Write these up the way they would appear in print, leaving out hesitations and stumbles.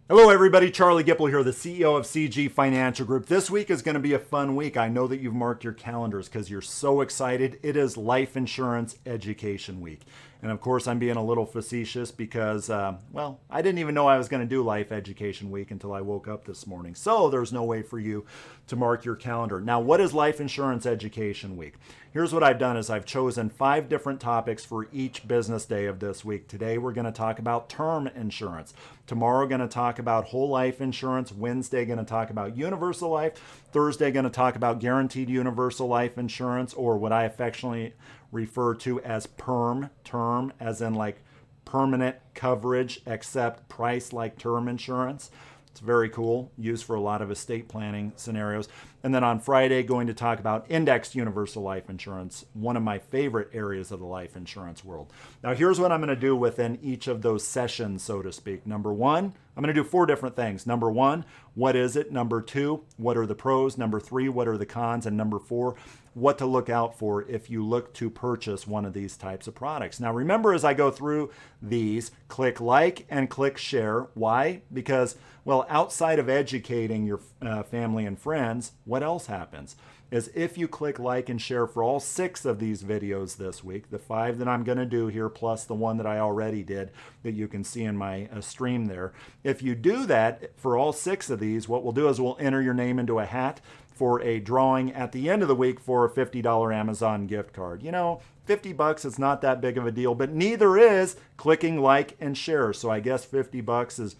Hello, everybody. Charlie Gipple here, the CEO of CG Financial Group. This week is going to be a fun week. I know that you've marked your calendars because you're so excited. It is Life Insurance Education Week. And of course, I'm being a little facetious because, I didn't even know I was going to do Life Education Week until I woke up this morning. So there's no way for you to mark your calendar. Now, what is Life Insurance Education Week? Here's what I've done is I've chosen 5 different topics for each business day of this week. Today, we're going to talk about term insurance. Tomorrow, going to talk about whole life insurance. Wednesday, going to talk about universal life. Thursday, going to talk about guaranteed universal life insurance, or what I affectionately refer to as PERM, term, as in like permanent coverage, except price like term insurance. It's very cool, used for a lot of estate planning scenarios. And then on Friday, going to talk about indexed universal life insurance, one of my favorite areas of the life insurance world. Now, here's what I'm going to do within each of those sessions, so to speak. Number 1, I'm going to do 4 different things. Number 1, what is it? Number 2, what are the pros? Number 3, what are the cons? And number 4, what to look out for if you look to purchase one of these types of products. Now, remember, as I go through these, click like and click share. Why? Because, outside of educating your family and friends, what else happens is if you click like and share for all 6 of these videos this week, the 5 that I'm going to do here, plus the one that I already did that you can see in my stream there. If you do that for all 6 of these, what we'll do is we'll enter your name into a hat for a drawing at the end of the week for a $50 Amazon gift card. You know, $50 is not that big of a deal, but neither is clicking like and share. So I guess $50 is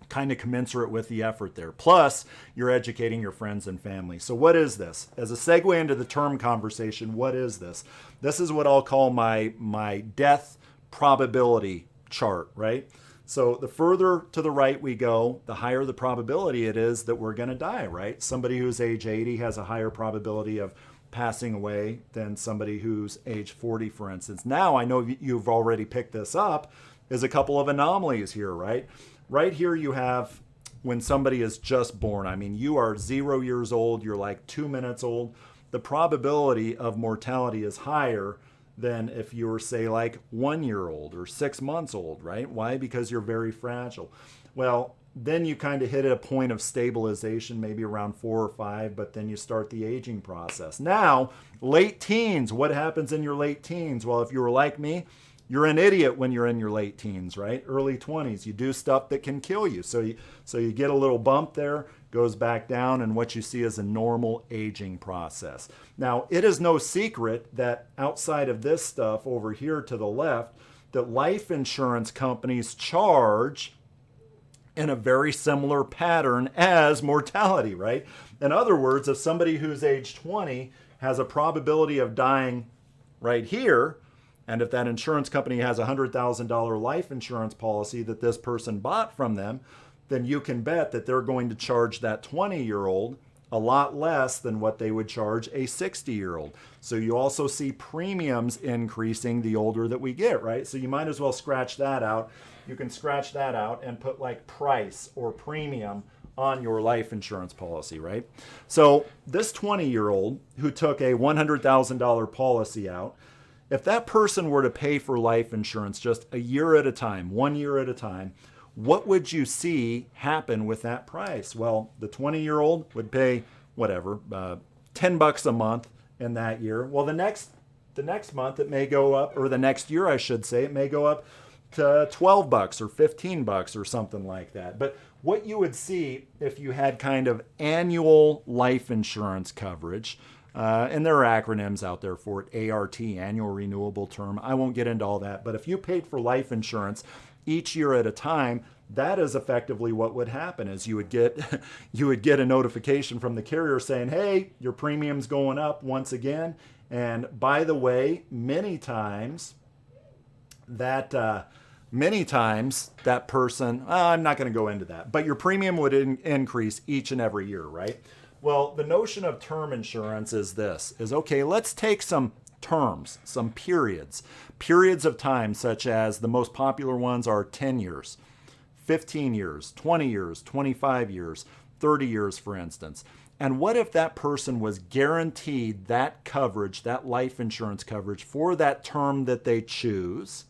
kind of commensurate with the effort there. Plus, you're educating your friends and family. So what is this? As a segue into the term conversation, what is this? This is what I'll call my death probability chart, right? So the further to the right we go, the higher the probability it is that we're going to die, right? Somebody who's age 80 has a higher probability of passing away than somebody who's age 40, for instance. Now, I know you've already picked this up, is a couple of anomalies here, right? Right here you have when somebody is just born. I mean, you are 0 years old, you're like 2 minutes old. The probability of mortality is higher than if you were, say, like 1 year old or 6 months old, right? Why? Because you're very fragile. Well, then you kind of hit a point of stabilization, maybe around 4 or 5, but then you start the aging process. Now, late teens, what happens in your late teens? Well, if you were like me, you're an idiot when you're in your late teens, right? Early 20s. You do stuff that can kill you. So you get a little bump there, goes back down, and what you see is a normal aging process. Now, it is no secret that outside of this stuff over here to the left, that life insurance companies charge in a very similar pattern as mortality, right? In other words, if somebody who's age 20 has a probability of dying right here, and if that insurance company has a $100,000 life insurance policy that this person bought from them, then you can bet that they're going to charge that 20-year-old a lot less than what they would charge a 60-year-old. So you also see premiums increasing the older that we get, right? So you might as well scratch that out. You can scratch that out and put like price or premium on your life insurance policy, right? So this 20-year-old who took a $100,000 policy out, if that person were to pay for life insurance just a year at a time, 1 year at a time, what would you see happen with that price? Well, the 20-year-old would pay whatever, $10 a month in that year. Well, the next month it may go up, or the next year I should say, it may go up to $12 or $15 or something like that. But what you would see if you had kind of annual life insurance coverage, and there are acronyms out there for it, ART, annual renewable term. I won't get into all that, but if you paid for life insurance each year at a time, that is effectively what would happen is you would get a notification from the carrier saying, hey, your premium's going up once again. And by the way, many times that person, I'm not going to go into that, but your premium would increase each and every year, right? Well, the notion of term insurance is this, is okay, let's take some terms, some periods of time, such as the most popular ones are 10 years, 15 years, 20 years, 25 years, 30 years, for instance. And what if that person was guaranteed that coverage, that life insurance coverage for that term that they choose,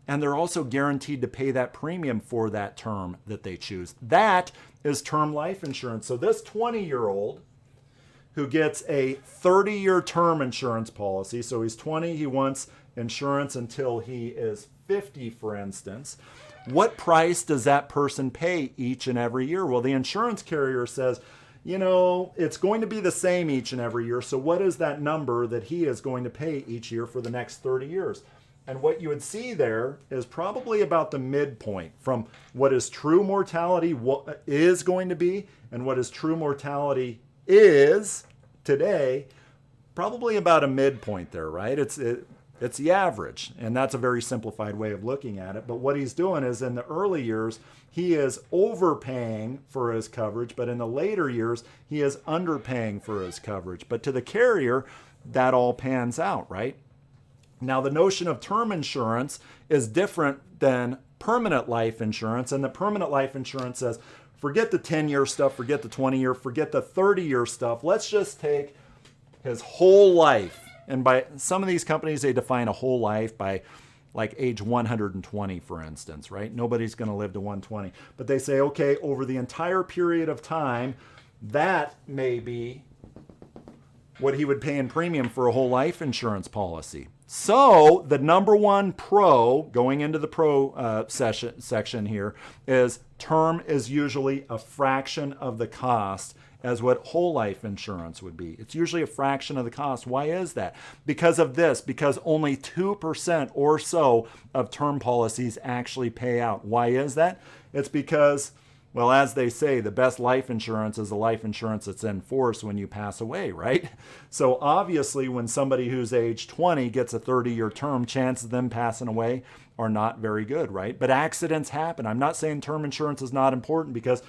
and they're also guaranteed to pay that premium for that term that they choose. That is term life insurance. So this 20-year-old who gets a 30-year term insurance policy, so he's 20, he wants insurance until he is 50, for instance. What price does that person pay each and every year? Well, the insurance carrier says, it's going to be the same each and every year. So what is that number that he is going to pay each year for the next 30 years? And what you would see there is probably about the midpoint from what his true mortality is going to be and what his true mortality is today, probably about a midpoint there, right? It's the average, and that's a very simplified way of looking at it. But what he's doing is in the early years, he is overpaying for his coverage, but in the later years, he is underpaying for his coverage. But to the carrier, that all pans out, right? Now, the notion of term insurance is different than permanent life insurance, and the permanent life insurance says, forget the 10-year stuff, forget the 20-year, forget the 30-year stuff. Let's just take his whole life. And by some of these companies, they define a whole life by like age 120, for instance, right? Nobody's going to live to 120. But they say, okay, over the entire period of time, that may be what he would pay in premium for a whole life insurance policy. So the number one pro, going into the pro section here, is term is usually a fraction of the cost as what whole life insurance would be. It's usually a fraction of the cost. Why is that? Because of this, because only 2% or so of term policies actually pay out. Why is that? It's because, well, as they say, the best life insurance is the life insurance that's in force when you pass away, right? So obviously when somebody who's age 20 gets a 30-year term, chances of them passing away are not very good, right? But accidents happen. I'm not saying term insurance is not important because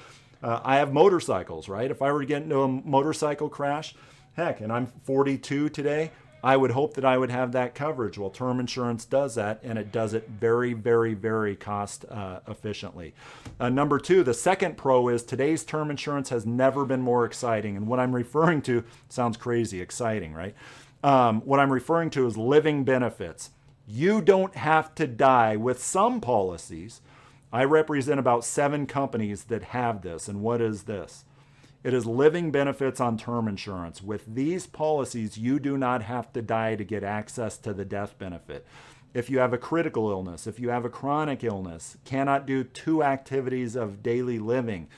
I have motorcycles, right? If I were to get into a motorcycle crash, heck, and I'm 42 today, I would hope that I would have that coverage. Well, term insurance does that, and it does it very, very, very cost efficiently. Number two, the second pro is today's term insurance has never been more exciting. And what I'm referring to sounds crazy, exciting, right? What I'm referring to is living benefits. You don't have to die with some policies. I represent about 7 companies that have this. And what is this? It is living benefits on term insurance. With these policies, you do not have to die to get access to the death benefit. If you have a critical illness, if you have a chronic illness, cannot do 2 activities of daily living,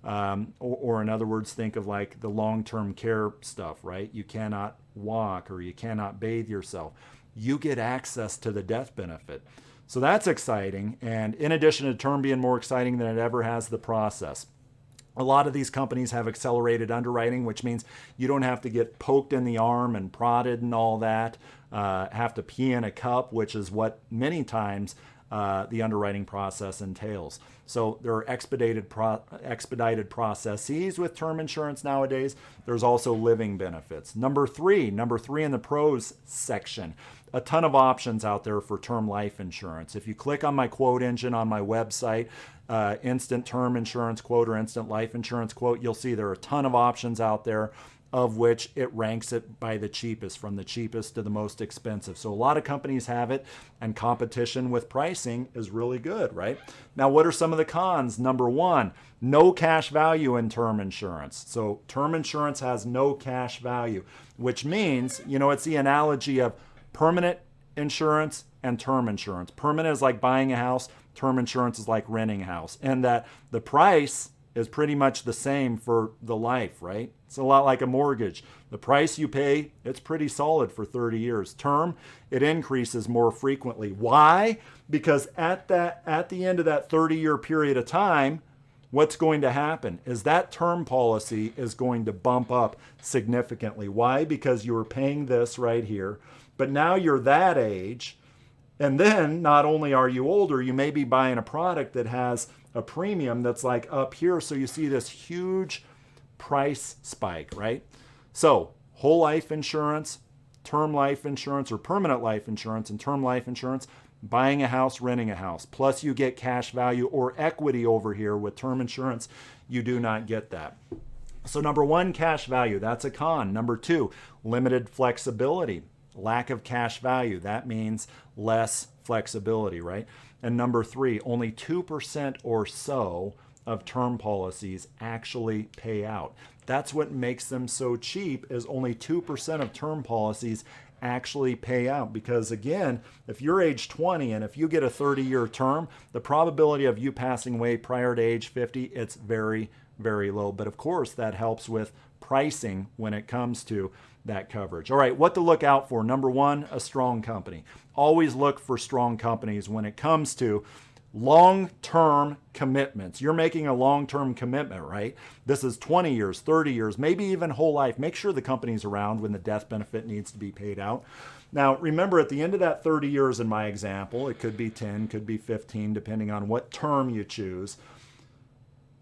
or in other words, think of like the long-term care stuff, right? You cannot walk or you cannot bathe yourself. You get access to the death benefit. So that's exciting. And in addition to term being more exciting than it ever has the process. A lot of these companies have accelerated underwriting, which means you don't have to get poked in the arm and prodded and all that, have to pee in a cup, which is what many times the underwriting process entails. So there are expedited processes with term insurance nowadays. There's also living benefits. Number three in the pros section, a ton of options out there for term life insurance. If you click on my quote engine on my website, instant term insurance quote or instant life insurance quote, you'll see there are a ton of options out there, of which it ranks it by the cheapest, from the cheapest to the most expensive. So a lot of companies have it, and competition with pricing is really good, right? Now, what are some of the cons? Number one, no cash value in term insurance. So term insurance has no cash value, which means, it's the analogy of permanent insurance and term insurance. Permanent is like buying a house. Term insurance is like renting a house. And that the price is pretty much the same for the life, right? It's a lot like a mortgage. The price you pay, it's pretty solid for 30 years. Term, it increases more frequently. Why? Because at the end of that 30-year period of time, what's going to happen is that term policy is going to bump up significantly. Why? Because you were paying this right here, but now you're that age, and then not only are you older, you may be buying a product that has a premium that's like up here, so you see this huge price spike, right? So whole life insurance, term life insurance, or permanent life insurance and term life insurance, buying a house, renting a house. Plus you get cash value or equity over here. With term insurance, you do not get that. So number one, cash value, that's a con. Number two, limited flexibility. Lack of cash value, that means less flexibility, right? And number 3, only 2% or so of term policies actually pay out. That's what makes them so cheap, is only 2% of term policies actually pay out. Because again, if you're age 20 and if you get a 30-year term, the probability of you passing away prior to age 50, it's very, very low. But of course, that helps with pricing when it comes to that coverage. All right, what to look out for. Number 1, a strong company. Always look for strong companies when it comes to long-term commitments. You're making a long-term commitment, right? This is 20 years, 30 years, maybe even whole life. Make sure the company's around when the death benefit needs to be paid out. Now, remember, at the end of that 30 years in my example, it could be 10, could be 15, depending on what term you choose.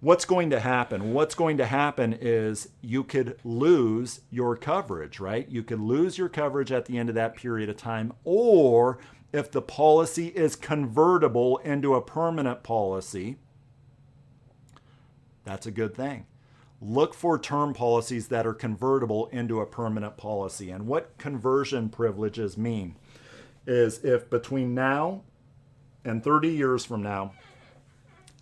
What's going to happen? What's going to happen is you could lose your coverage, right? You could lose your coverage at the end of that period of time, or if the policy is convertible into a permanent policy, that's a good thing. Look for term policies that are convertible into a permanent policy. And what conversion privileges mean is if between now and 30 years from now,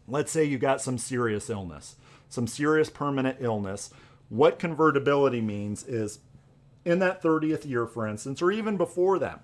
let's say you got some serious illness, some serious permanent illness, what convertibility means is in that 30th year, for instance, or even before that,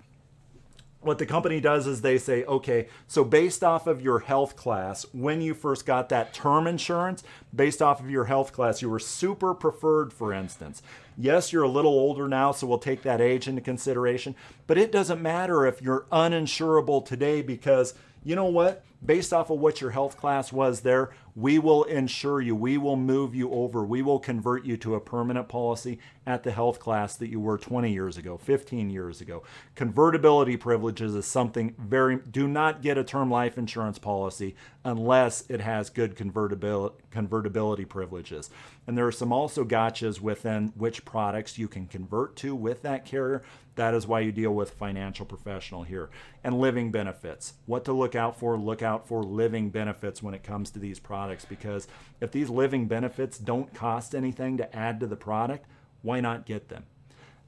what the company does is they say, okay, so based off of your health class, when you first got that term insurance, based off of your health class, you were super preferred, for instance. Yes, you're a little older now, so we'll take that age into consideration, but it doesn't matter if you're uninsurable today, because you know what? Based off of what your health class was there, we will insure you. We will move you over. We will convert you to a permanent policy at the health class that you were 20 years ago, 15 years ago. Convertibility privileges is something do not get a term life insurance policy unless it has good convertibility privileges. And there are some also gotchas within which products you can convert to with that carrier. That is why you deal with financial professional here. And living benefits. What to look out for living benefits when it comes to these products, because if these living benefits don't cost anything to add to the product, why not get them?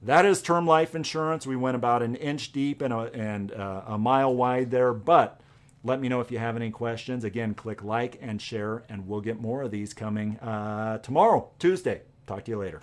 That is term life insurance. We went about an inch deep and a mile wide there, but let me know if you have any questions. Again, click like and share, and we'll get more of these coming tomorrow, Tuesday. Talk to you later.